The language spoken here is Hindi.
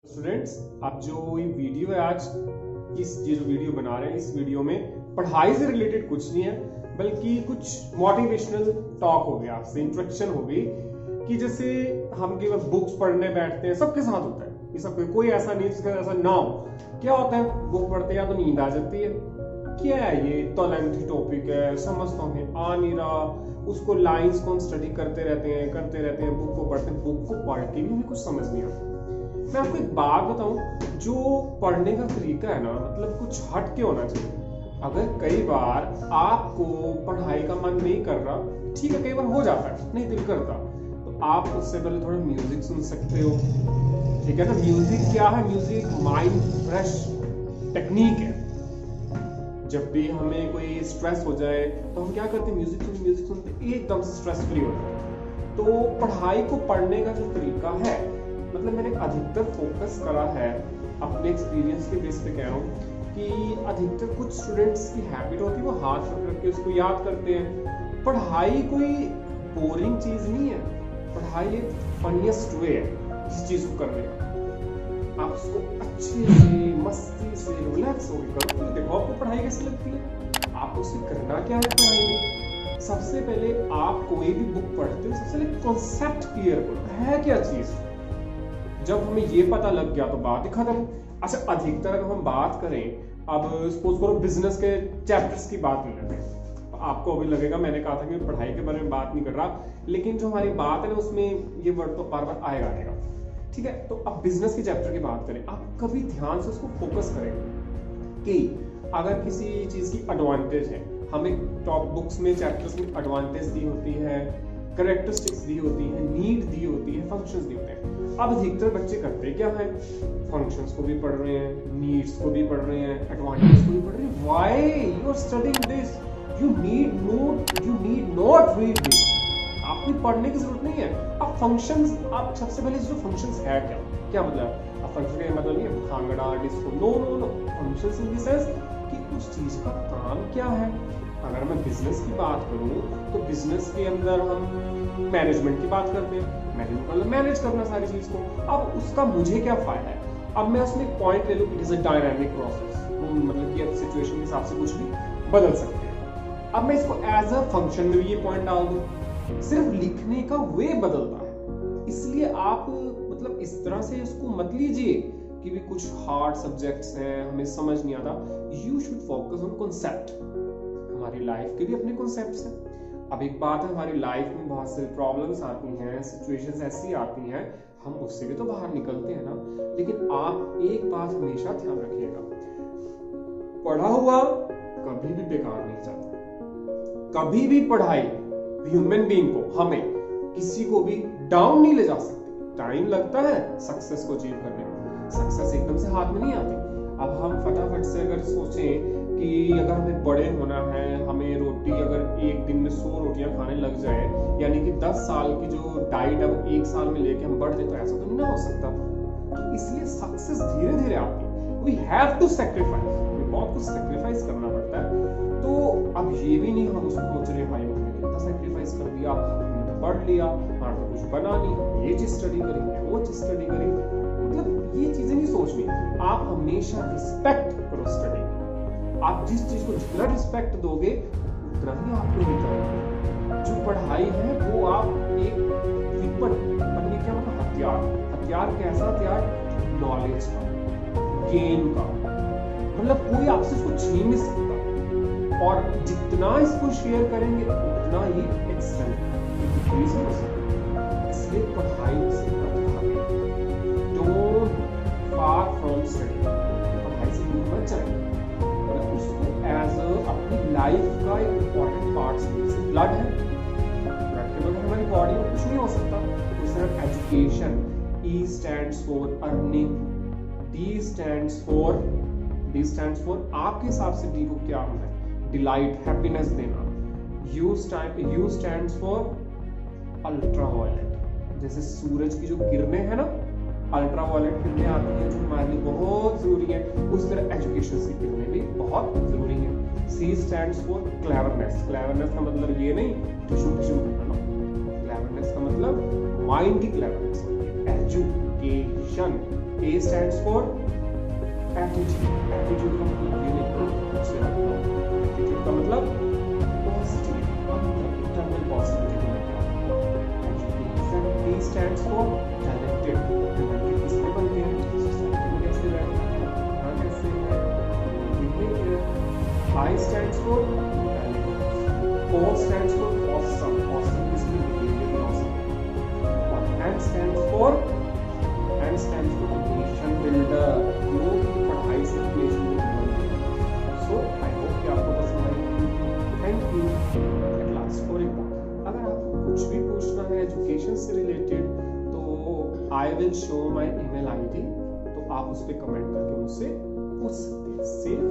स्टूडेंट्स, अब जो ये वीडियो है आज ये जो वीडियो बना रहे हैं, इस वीडियो में पढ़ाई से रिलेटेड कुछ नहीं है, बल्कि कुछ मोटिवेशनल टॉक हो गया, आपसे इंट्रोडक्शन हो गई कि जैसे हम केवल बुक्स पढ़ने बैठते हैं, सबके साथ होता है ये सब। कोई ऐसा नहीं जिसका ऐसा ना हो। क्या होता है, बुक पढ़ते हैं तो नींद आ जाती है। क्या है ये तो लेंथी टॉपिक है, समझता हूँ आ नहीं रहा, उसको लाइंस को हम स्टडी करते रहते हैं, बुक को पढ़ते हैं, बुक को पढ़ के भी हमें कुछ समझ नहीं आता। मैं आपको एक बात बताऊं, जो पढ़ने का तरीका है ना, मतलब कुछ हट के होना चाहिए। अगर कई बार आपको पढ़ाई का मन नहीं कर रहा, ठीक है, कई बार हो जाता है, नहीं दिल करता, तो आप उससे पहले थोड़ा म्यूजिक सुन सकते हो। ठीक है ना। म्यूजिक क्या है? म्यूजिक माइंड फ्रेश टेक्निक है। जब भी हमें कोई स्ट्रेस हो जाए तो हम क्या करते हैं, म्यूजिक सुनते एकदम से स्ट्रेस फ्री हो जाते हैं। तो पढ़ाई को पढ़ने का जो तरीका है, मतलब मैंने अधिकतर फोकस करा है अपने एक्सपीरियंस के बेस पे कह रहा हूँ कि अधिकतर कुछ स्टूडेंट्स की हैबिट होती है वो हाथ रख के उसको याद करते हैं। पढ़ाई कोई बोरिंग चीज नहीं है, पढ़ाई एक फनीएस्ट वे है इस चीज को करने का। आप उसको अच्छे से मस्ती से रिलैक्स होकर करो। तो देखो आपको पढ़ाई कैसी लगती है, आपको उसे करना क्या है पढ़ाई में। सबसे पहले आप कोई भी बुक पढ़ते हो, सबसे पहले कॉन्सेप्ट क्लियर करो, है क्या चीज। जब हमें ये पता लग गया तो बात ही खत्म। अच्छा, अधिकतर अगर हम बात करें, अब सपोज करो बिजनेस के चैप्टर्स की बात ले लेते हैं, तो आपको अभी लगेगा मैंने कहा था कि मैं पढ़ाई के बारे में बात नहीं कर रहा, लेकिन जो हमारी बात है ना उसमें ये वर्ड तो बार बार आएगा। ठीक है, तो अब बिजनेस के चैप्टर की बात करें, आप कभी ध्यान से उसको फोकस करें कि अगर किसी चीज की एडवांटेज है, हमें टॉप बुक्स में चैप्टर्स में एडवांटेज दी होती है, कैरेक्टरिस्टिक्स दी होती है, नीड दी होती है, फंक्शंस दी होते हैं। अब अधिकतर बच्चे करते क्या है, फंक्शंस को भी पढ़ रहे हैं, नीड्स को भी पढ़ रहे हैं, एडवांटेज को भी पढ़ रहे हैं। Why you are studying this? You need not read this. आपको पढ़ने की जरूरत नहीं है। अब फंक्शंस, आप सबसे पहले जो फंक्शंस है क्या मतलब, अब फंक्शन का मतलब नहीं है bhangra disco, no. Functions in the sense कि उस चीज का काम क्या है। अगर मैं बिजनेस की बात करूं तो बिजनेस के अंदर हम मैनेजमेंट की बात करते हैं, मैनेजमेंट मतलब मैनेज करना सारी चीज को। अब उसका मुझे क्या फायदा है। अब मैं उसमें एक पॉइंट ले लूं, it is a dynamic process, मतलब कि अब सिचुएशन के हिसाब से कुछ भी बदल सकते हैं। अब मैं इसको एज अ फंक्शन में भी ये पॉइंट डाल दूं, सिर्फ लिखने का वे बदलता है। इसलिए आप मतलब इस तरह से इसको मत लीजिए कि भी कुछ हार्ड सब्जेक्ट्स हैं, हमें समझ नहीं आता। You should focus on concept. हमारी लाइफ के भी अपने कॉन्सेप्ट्स हैं। अब एक बात है, हमारी लाइफ में बहुत सारी प्रॉब्लम्स आती हैं, सिचुएशंस ऐसी आती हैं, हम उससे भी तो बाहर निकलते हैं ना। लेकिन आप एक बात हमेशा ध्यान रखिएगा, पढ़ा हुआ कभी भी बेकार नहीं जाता। कभी भी पढ़ाई ह्यूमन बीइंग को, हमें किसी को भी डाउन नहीं ले जा सकती। टाइम लगता है सक्सेस को अचीव करने में, सक्सेस एकदम से हाथ में नहीं आती। अब हम फटाफट से अगर सोचें कि अगर हमें बड़े होना है, हमें रोटी अगर एक दिन में 100 रोटियां खाने लग जाए, यानी कि 10 साल की जो डाइट है वो 1 साल में लेके हम बढ़ जाए, तो ऐसा तो नहीं ना हो सकता। तो इसलिए सक्सेस धीरे धीरे आती है। वी हैव टू सैक्रिफाइस, हमें बहुत कुछ सैक्रिफाइस करना पड़ता है। तो अब ये भी नहीं हम उसको सोच रहे भाई हमने कितना सैक्रिफाइस कर दिया, हमने तो पढ़ लिया, हमारा तो कुछ बना नहीं, ये चीज स्टडी करेंगे, वो चीज स्टडी करेंगे, मतलब ये चीजें नहीं सोचनी। आप हमेशा रिस्पेक्ट करो स्टडी। आप जिस चीज को जितना रिस्पेक्ट दोगे उतना ही आपको मिलेगा। जो पढ़ाई है वो आप एक विपन बनने, क्या मतलब हथियार कैसा हथियार, नॉलेज का, गेन का, मतलब कोई आपसे इसको छीन नहीं सकता। और जितना इसको शेयर करेंगे उतना ही डिक्रीज हो सकता। इसलिए पढ़ाई से डोंट फार फ्रॉम स्टडी, पढ़ाई से दूर मत जाइए, उसको एज अपनी लाइफ का एक इम्पोर्टेंट पार्ट समझिए। ब्लड है, ब्लड के बगैर हमारी बॉडी में कुछ नहीं हो सकता। इस तरह education, E stands for earning, D stands for आपके हिसाब से D को क्या होना है, डिलाइट, हैप्पीनेस देना। U stands for अल्ट्रावायलेट, जैसे सूरज की जो किरणें हैं ना, अल्ट्रावायलेट किरणें आती हैं जो हमारे लिए बहुत जरूरी है, उस तरह एजुकेशन की किरणें भी बहुत जरूरी है। C stands for cleverness. Cleverness का मतलब ये नहीं ठुशुम करना, क्लेवरनेस का मतलब माइंड की cleverness, education. A stands for attitude. Attitude का मतलब ये नहीं, attitude का मतलब positive, internal positivity का मतलब। A stands for talented. Talented किसमें बनते हैं? सोसाइटी में कैसे रहते हैं? हाँ कैसे है? I stands for talent. O stands for awesome. Awesome किसमें behavior awesome. और N stands for nation builder. जो कि पढ़ाई से nation builder बनते हैं। So I hope कि आपको पसंद आई। Thank you. At last for एक बात, अगर आपको कुछ भी पूछना है एजुकेशन से रिलेटेड तो I will show my email ID, तो आप उस पर कमेंट करके मुझसे पूछ सकते हैं। सेफ